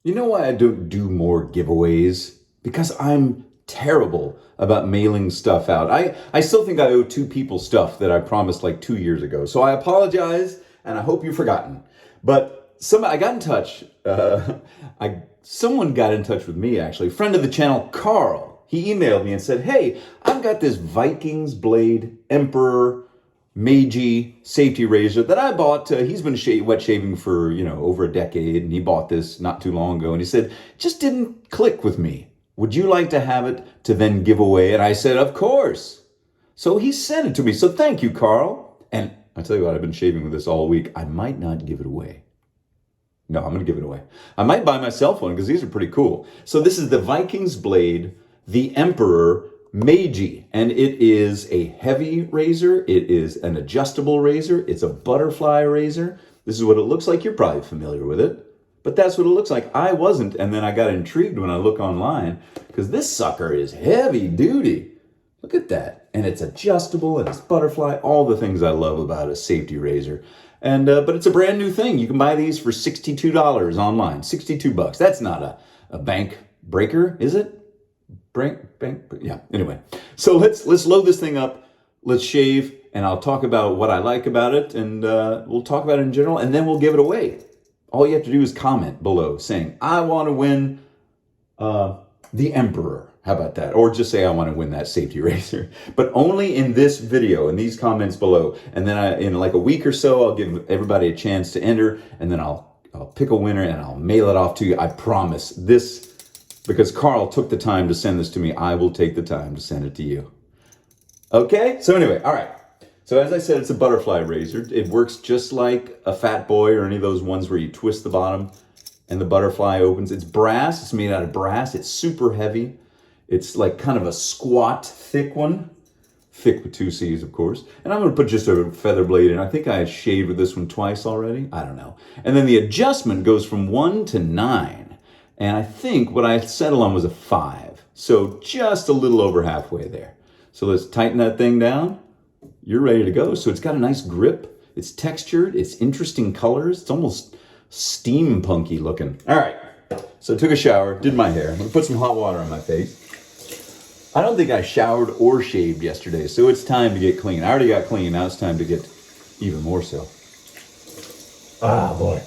You know why I don't do more giveaways? Because I'm terrible about mailing stuff out. I still think I owe two people stuff that I promised like 2 years ago. So I apologize and I hope you've forgotten. But I got in touch. Someone got in touch with me actually. Friend of the channel, Carl. He emailed me and said, "Hey, I've got this Vikings Blade Emperor Meiji safety razor that I bought. He's been wet shaving for, over a decade, and he bought this not too long ago. And he said, just didn't click with me. Would you like to have it to then give away?" And I said, of course. So he sent it to me. So thank you, Carl. And I tell you what, I've been shaving with this all week. I might not give it away. No, I'm going to give it away. I might buy myself one because these are pretty cool. So this is the Vikings Blade, the Emperor Meiji, and it is a heavy razor. It is an adjustable razor. It's a butterfly razor. This is what it looks like. You're probably familiar with it, but that's what it looks like. I wasn't, and then I got intrigued when I look online because this sucker is heavy duty. Look at that. And it's adjustable and it's butterfly, all the things I love about a safety razor. And but it's a brand new thing. You can buy these for $62 online. $62. That's not a bank breaker, is it? Yeah. Anyway, so let's load this thing up. Let's shave, and I'll talk about what I like about it, and we'll talk about it in general, and then we'll give it away. All you have to do is comment below saying, I want to win the Emperor. How about that? Or just say I want to win that safety razor. But only in this video, in these comments below. And then in like a week or so, I'll give everybody a chance to enter, and then I'll pick a winner and I'll mail it off to you. I promise. This, because Carl took the time to send this to me, I will take the time to send it to you. Okay? So anyway, all right. So as I said, it's a butterfly razor. It works just like a Fat Boy or any of those ones where you twist the bottom and the butterfly opens. It's brass. It's made out of brass. It's super heavy. It's like kind of a squat, thick one. Thick with two C's, of course. And I'm going to put just a feather blade in. I think I shaved with this one twice already. I don't know. And then the adjustment goes from 1 to 9. And I think what I settled on was a 5. So just a little over halfway there. So let's tighten that thing down. You're ready to go. So it's got a nice grip. It's textured. It's interesting colors. It's almost steampunky looking. All right. So I took a shower, did my hair. I'm going to put some hot water on my face. I don't think I showered or shaved yesterday, so it's time to get clean. I already got clean. Now it's time to get even more so. Ah, boy.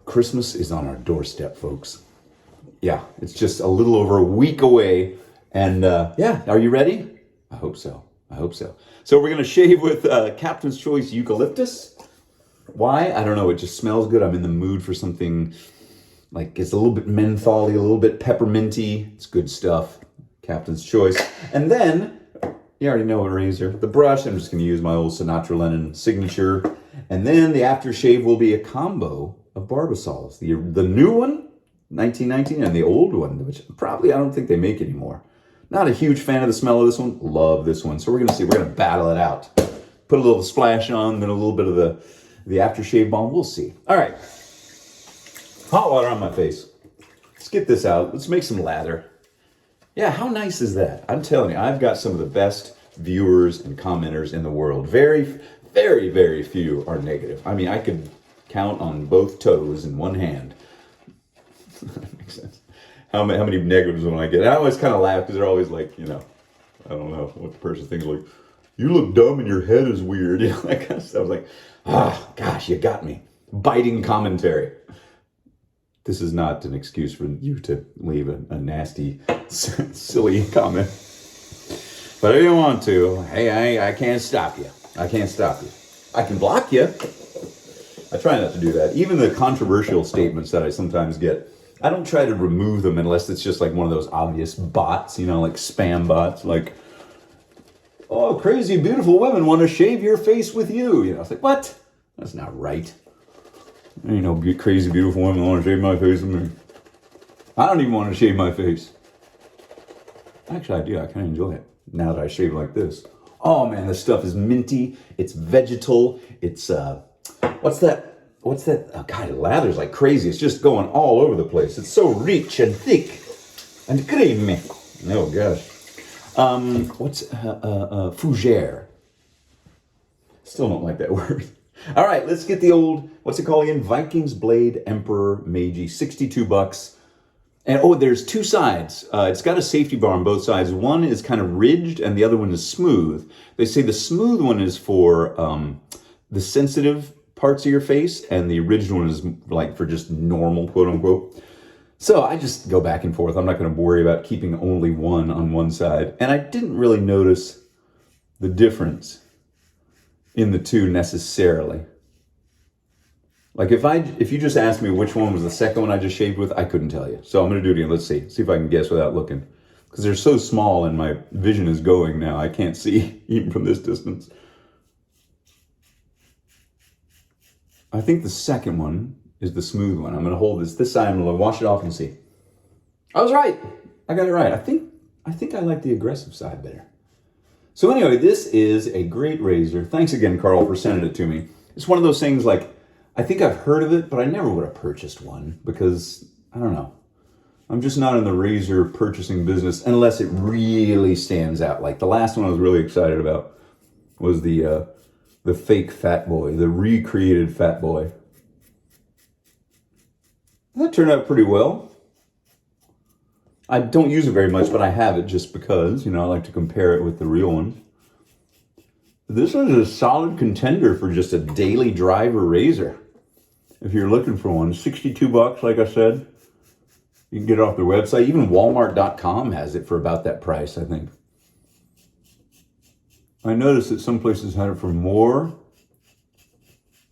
Christmas is on our doorstep, folks. Yeah, it's just a little over a week away. And yeah, are you ready? I hope so. I hope so. So we're going to shave with Captain's Choice Eucalyptus. Why? I don't know. It just smells good. I'm in the mood for something like it's a little bit mentholy, a little bit pepperminty. It's good stuff. Captain's Choice. And then, you already know a razor. The brush, I'm just going to use my old Sinatra Lennon signature. And then the aftershave will be a combo of Barbasols. The new one, 1919, and the old one, which probably I don't think they make anymore. Not a huge fan of the smell of this one. Love this one. So we're going to see. We're going to battle it out. Put a little splash on, then a little bit of the aftershave balm. We'll see. All right. Hot water on my face. Let's get this out. Let's make some lather. Yeah, how nice is that? I'm telling you, I've got some of the best viewers and commenters in the world. Very, very, very few are negative. I mean, I could count on both toes in one hand. That makes sense. How many negatives will I get? I always kind of laugh because they're always like, I don't know what the person thinks, like, you look dumb and your head is weird. That kind of stuff. I was like, gosh, you got me. Biting commentary. This is not an excuse for you to leave a nasty, silly comment. But if you want to, hey, I can't stop you. I can't stop you. I can block you. I try not to do that. Even the controversial statements that I sometimes get, I don't try to remove them unless it's just like one of those obvious bots, like spam bots, like, oh, crazy beautiful women want to shave your face with you. It's like, what? That's not right. Ain't no crazy beautiful women want to shave my face with me. I don't even want to shave my face. Actually, I do. I kind of enjoy it now that I shave like this. Oh man, this stuff is minty. It's vegetal. It's what's that? Oh God, it lathers like crazy. It's just going all over the place. It's so rich and thick and creamy. Oh gosh. What's fougere? Still don't like that word. All right, let's get the old, what's it called again? Vikings Blade Emperor Meiji, $62. And oh, there's two sides. It's got a safety bar on both sides. One is kind of ridged and the other one is smooth. They say the smooth one is for the sensitive parts of your face, and the ridged one is like for just normal, quote unquote. So I just go back and forth. I'm not going to worry about keeping only one on one side. And I didn't really notice the difference in the two necessarily. Like if you just asked me which one was the second one I just shaved with, I couldn't tell you. So I'm going to do it again. Let's see if I can guess without looking. Because they're so small and my vision is going now. I can't see even from this distance. I think the second one is the smooth one. I'm going to hold this side. I'm going to wash it off and see. I was right. I got it right. I think I like the aggressive side better. So anyway, this is a great razor. Thanks again, Carl, for sending it to me. It's one of those things like, I think I've heard of it, but I never would have purchased one because, I don't know. I'm just not in the razor purchasing business unless it really stands out. Like the last one I was really excited about was the fake Fat Boy, the recreated Fat Boy. That turned out pretty well. I don't use it very much, but I have it just because, I like to compare it with the real ones. This one is a solid contender for just a daily driver razor. If you're looking for one, $62, like I said. You can get it off their website. Even Walmart.com has it for about that price, I think. I noticed that some places had it for more,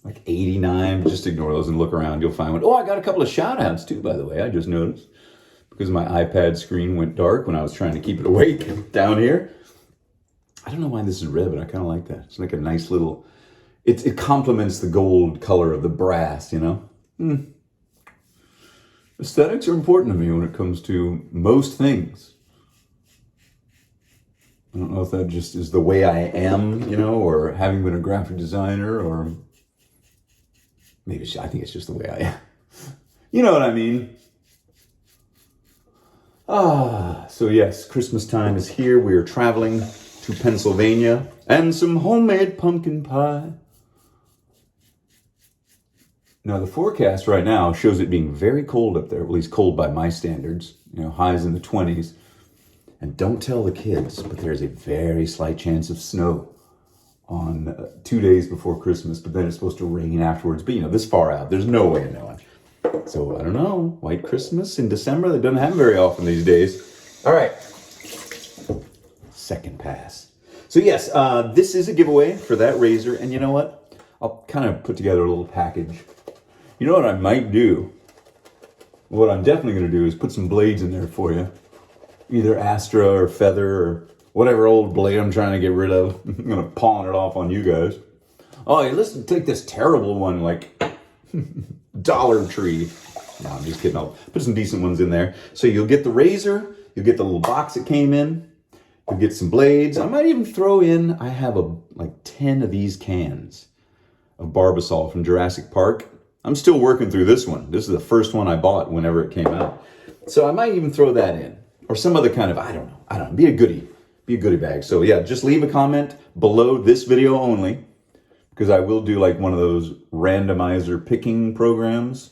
like $89. Just ignore those and look around. You'll find one. Oh, I got a couple of shout outs too, by the way. I just noticed because my iPad screen went dark when I was trying to keep it awake down here. I don't know why this is red, but I kind of like that. It's like a nice little, it complements the gold color of the brass, Aesthetics are important to me when it comes to most things. I don't know if that just is the way I am, or having been a graphic designer, or maybe I think it's just the way I am. You know what I mean? So yes, Christmas time is here. We are traveling to Pennsylvania and some homemade pumpkin pie. Now the forecast right now shows it being very cold up there, at least cold by my standards, highs in the 20s. And don't tell the kids, but there's a very slight chance of snow on 2 days before Christmas, but then it's supposed to rain afterwards. But this far out, there's no way of knowing. So I don't know, White Christmas in December, that doesn't happen very often these days. All right, second pass. So yes, this is a giveaway for that razor. And you know what? I'll kind of put together a little package. You know what I might do? What I'm definitely going to do is put some blades in there for you. Either Astra or Feather or whatever old blade I'm trying to get rid of. I'm going to pawn it off on you guys. Oh, yeah, let's take this terrible one like Dollar Tree. No, I'm just kidding. I'll put some decent ones in there. So you'll get the razor. You'll get the little box it came in. You'll get some blades. I might even throw in, I have like 10 of these cans of Barbasol from Jurassic Park. I'm still working through this one. This is the first one I bought whenever it came out. So I might even throw that in. Or some other kind of, I don't know. Be a goodie bag. So yeah, just leave a comment below this video only, because I will do like one of those randomizer picking programs,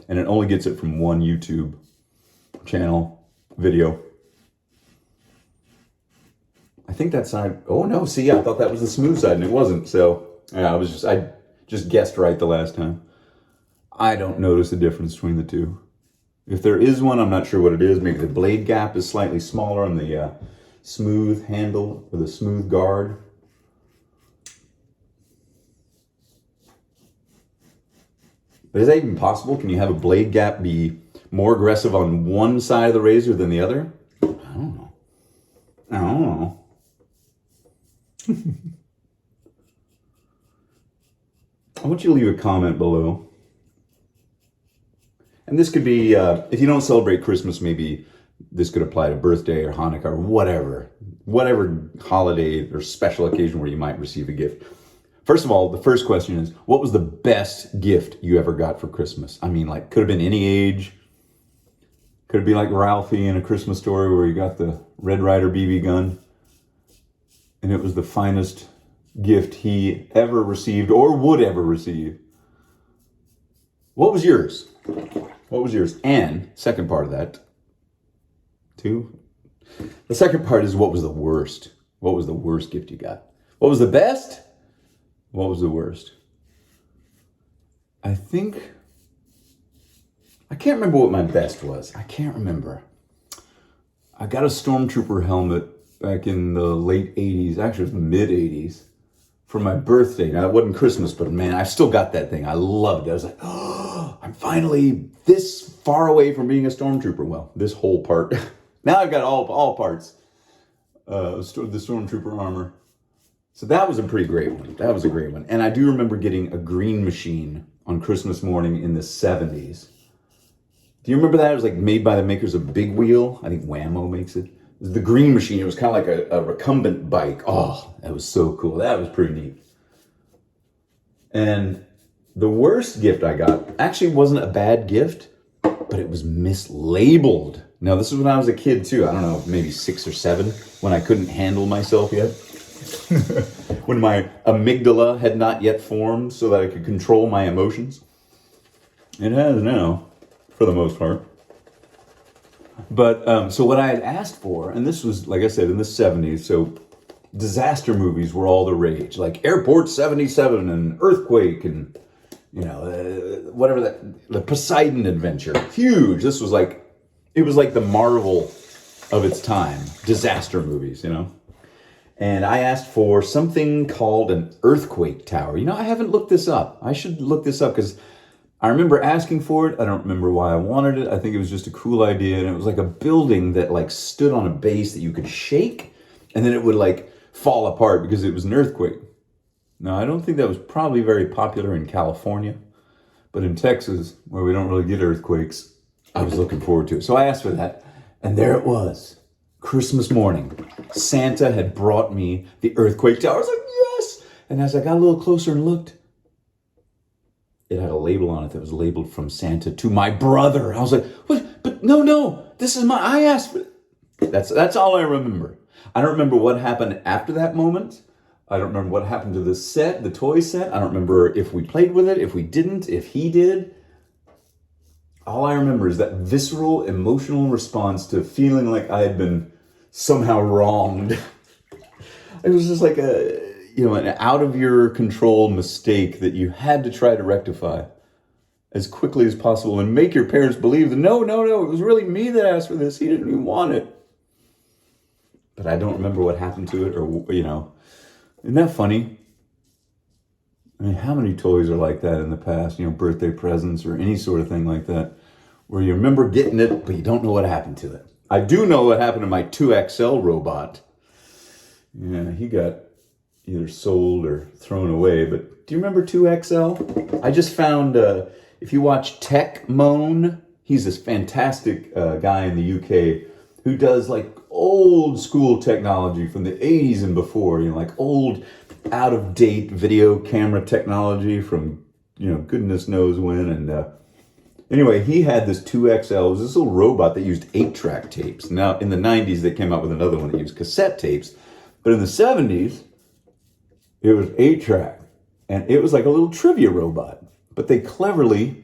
and it only gets it from one YouTube channel video. I think that side, oh no, see, I thought that was the smooth side and it wasn't. So yeah, I just guessed right the last time. I don't notice the difference between the two. If there is one, I'm not sure what it is. Maybe the blade gap is slightly smaller on the smooth handle or the smooth guard. But is that even possible? Can you have a blade gap be more aggressive on one side of the razor than the other? I don't know. I want you to leave a comment below. And this could be, if you don't celebrate Christmas, maybe this could apply to birthday or Hanukkah or whatever holiday or special occasion where you might receive a gift. First of all, the first question is, what was the best gift you ever got for Christmas? I mean, like, could have been any age. Could it be like Ralphie in A Christmas Story where he got the Red Ryder BB gun and it was the finest gift he ever received or would ever receive. What was yours? What was yours? And second part of that, too. The second part is what was the worst? What was the worst gift you got? What was the best? What was the worst? I think, I can't remember what my best was. I can't remember. I got a Stormtrooper helmet back in the late 80s, actually it was the mid 80s, for my birthday. Now, it wasn't Christmas, but man, I still got that thing. I loved it. I was like, oh, I'm finally this far away from being a Stormtrooper. Well, this whole part. Now I've got all parts. The Stormtrooper armor. So that was a pretty great one. That was a great one. And I do remember getting a green machine on Christmas morning in the 70s. Do you remember that? It was like made by the makers of Big Wheel. I think Whammo makes it. It was the green machine. It was kind of like a recumbent bike. Oh, that was so cool. That was pretty neat. And the worst gift I got actually wasn't a bad gift, but it was mislabeled. Now, this is when I was a kid too. I don't know, maybe 6 or 7, when I couldn't handle myself yet. When my amygdala had not yet formed so that I could control my emotions. It has now, for the most part. But, so what I had asked for, and this was, like I said, in the 70s, so disaster movies were all the rage. Like Airport 77 and Earthquake and, whatever the Poseidon Adventure. Huge. This was like, it was like the Marvel of its time. Disaster movies, And I asked for something called an earthquake tower. I haven't looked this up. I should look this up because I remember asking for it. I don't remember why I wanted it. I think it was just a cool idea. And it was like a building that like stood on a base that you could shake and then it would like fall apart because it was an earthquake. Now, I don't think that was probably very popular in California, but in Texas, where we don't really get earthquakes, I was looking forward to it. So I asked for that, and there it was. Christmas morning, Santa had brought me the earthquake tower. I was like, yes! And as I got a little closer and looked, it had a label on it that was labeled from Santa to my brother. I was like, what? But no, this is I asked for it. That's all I remember. I don't remember what happened after that moment. I don't remember what happened to the set, the toy set. I don't remember if we played with it, if we didn't, if he did. All I remember is that visceral, emotional response to feeling like I had been somehow wronged. It was just like an out of your control mistake that you had to try to rectify as quickly as possible and make your parents believe that no, it was really me that asked for this. He didn't even want it. But I don't remember what happened to it or, Isn't that funny? I mean, how many toys are like that in the past, birthday presents or any sort of thing like that, where you remember getting it, but you don't know what happened to it. I do know what happened to my 2XL robot. Yeah, he got either sold or thrown away, but do you remember 2XL? I just found, if you watch Tech Moan, he's this fantastic guy in the UK who does like old school technology from the 80s and before, like old out-of-date video camera technology from, goodness knows when. And anyway, he had this 2XL. It was this little robot that used 8-track tapes. Now, in the 90s, they came out with another one that used cassette tapes. But in the 70s, it was 8-track. And it was like a little trivia robot. But they cleverly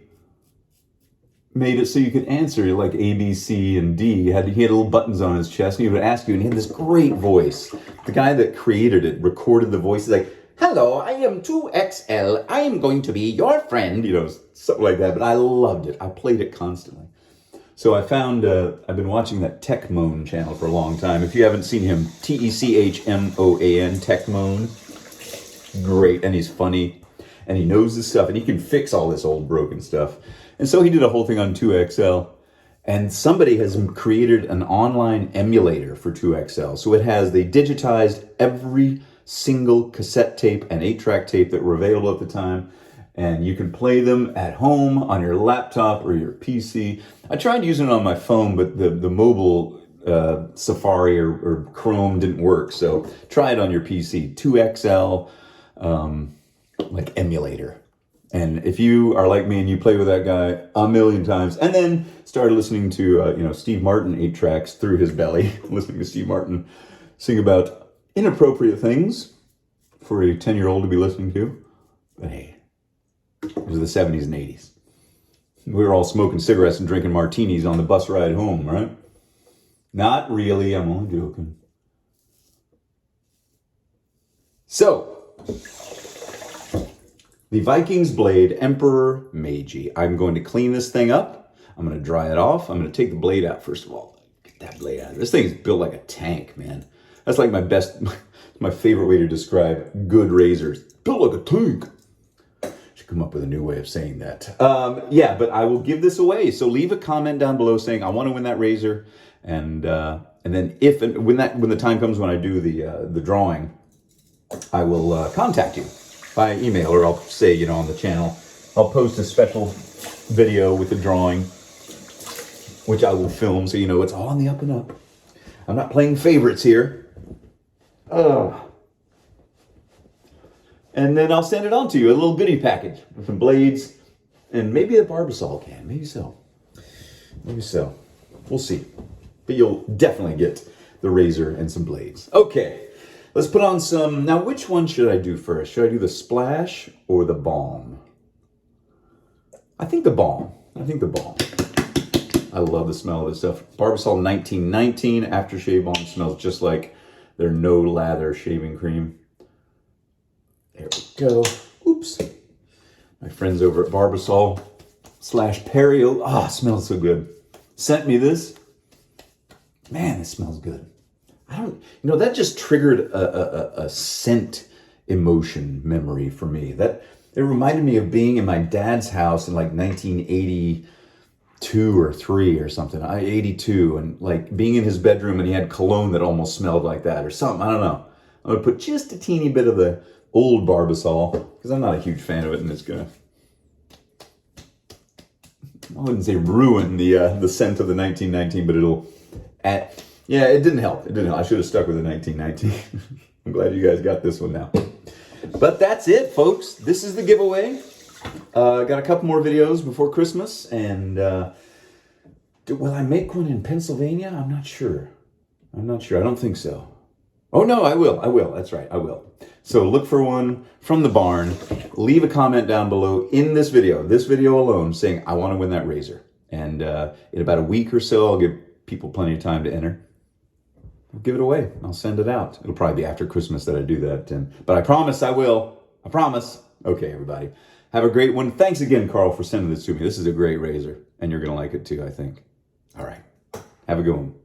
made it so you could answer like A, B, C, and D. He had little buttons on his chest, and he would ask you, and he had this great voice. The guy that created it recorded the voice. He's like, hello, I am 2XL. I am going to be your friend, something like that. But I loved it. I played it constantly. So I found, I've been watching that Tech Moan channel for a long time. If you haven't seen him, TECHMOAN, Tech Moan. Great, and he's funny, and he knows his stuff, and he can fix all this old broken stuff. And so he did a whole thing on 2XL, and somebody has created an online emulator for 2XL. So they digitized every single cassette tape and 8-track tape that were available at the time, and you can play them at home on your laptop or your PC. I tried using it on my phone, but the mobile Safari or Chrome didn't work, so try it on your PC. 2XL, like emulator. And if you are like me and you play with that guy a million times, and then started listening to, Steve Martin 8-tracks through his belly, listening to Steve Martin sing about inappropriate things, for a 10-year-old to be listening to. But hey, it was the 70s and 80s. We were all smoking cigarettes and drinking martinis on the bus ride home, right? Not really, I'm only joking. So, the Vikings Blade Emperor Meiji. I'm going to clean this thing up. I'm going to dry it off. I'm going to take the blade out first of all. Get that blade out. This thing is built like a tank, man. That's like my favorite way to describe good razors. Built like a tank. Should come up with a new way of saying that. Yeah, but I will give this away. So leave a comment down below saying I want to win that razor, and then when the time comes when I do the drawing, I will contact you by email, or I'll say, on the channel, I'll post a special video with the drawing, which I will film so it's all on the up and up. I'm not playing favorites here. And then I'll send it on to you, a little goodie package with some blades and maybe a Barbasol can. Maybe so. Maybe so. We'll see. But you'll definitely get the razor and some blades. Okay. Let's put on some... Now, which one should I do first? Should I do the splash or the balm? I think the balm. I love the smell of this stuff. Barbasol 1919 aftershave balm smells just like their no lather shaving cream. There we go. Oops. My friends over at Barbasol / Perio. Smells so good. Sent me this. Man, this smells good. That just triggered a scent emotion memory for me. That it reminded me of being in my dad's house in like 1982 or 3 or something. 82, and like being in his bedroom and he had cologne that almost smelled like that or something. I don't know. I'm gonna put just a teeny bit of the old Barbasol because I'm not a huge fan of it, and it's gonna, I wouldn't say ruin the scent of the 1919, but it'll add. Yeah, it didn't help. I should have stuck with the 1919. I'm glad you guys got this one now. But that's it, folks. This is the giveaway. Got a couple more videos before Christmas, and will I make one in Pennsylvania? I'm not sure. I don't think so. Oh no, I will. That's right, I will. So look for one from the barn. Leave a comment down below in this video alone, saying I want to win that razor. And in about a week or so, I'll give people plenty of time to enter. I'll give it away. I'll send it out. It'll probably be after Christmas that I do that. But I promise I will. I promise. Okay, everybody. Have a great one. Thanks again, Carl, for sending this to me. This is a great razor, and you're going to like it too, I think. All right. Have a good one.